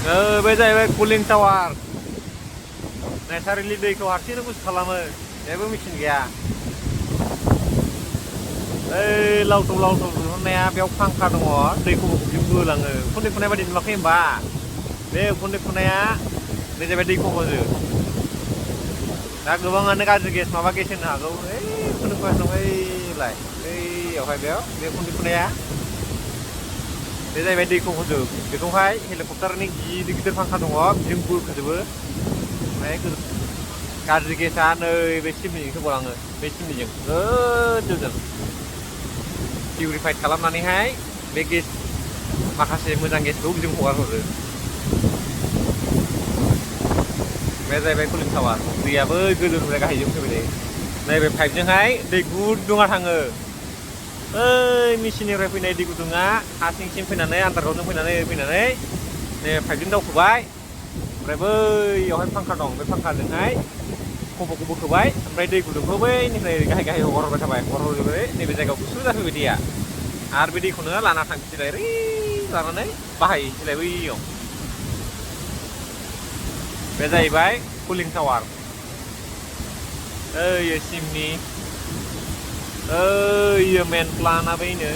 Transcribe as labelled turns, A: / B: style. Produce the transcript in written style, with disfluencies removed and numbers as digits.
A: बे जाहैबाय कुलिं tower naturally दैखौ हारसिंनो गुसु खालामो जेबो मेचिन गैया ओइ लावथब लावथब दिहुननाया बेयाव फांखा दङ दैखौ बोलाङो उखुन्दै खुनाय बायदि नुवाखै होमबा बे उखुन्दै खुनाया बे जाहैबाय दैखौ बोयो दा गोबाङानो गाज्रि गेस माबा गेस होनो हागौ ओइ उखुन्दै खुनाय दं ओइलाय ओइयावहाय बेयाव बे उखुन्दै खुनाया बे जाहैबाय दैखौ होजो बेखौहाय हेलिकप्टारनि गिदिर गिदिर फांखा दङ बिजों बोखोजोबो ओमफ्राय गाज्रि गेसा नै बे सिमनिजोंसो गलाङो बे सिमनिजों गोजौजों पिउरिफाइड खालामनानैहाय बे गेस माखासे मोजां गेसखौ बिजों हगारहरो बे जाहैबाय कुलिं टावार दैयाबो गोजौनिफ्राय गाहायजों फैबाय थायो नैबे पाइपजोंहाय दै गुदुङा थाङो ओइ मेचिननिफ्राय फैनाय दै गुदुङा हा सिंसिम फैनानै आन्दारग्राउन्डजों फैनानै नै पाइपजों दावखोबाय ओमफ्राय बैयावहाय फांखा दं बे फांखाजोंहाय खफ'खौ बोखोबाय ओमफ्राय दै गुदुंखौ बैनिफ्राय गाहाय गाहाय हगारहरबाय थाबाय हगारहरजोबबाय नैबे जायगायाव गुसु जाफैबाय दैया आरो बे दैखौनो लाना थांफिनलाय ओरै लानानै बाहायहैलाय बैयाव बे जाहैबाय कुलिं टावार ओइ सिमनि ओइ मेन प्लान्टआ बैनो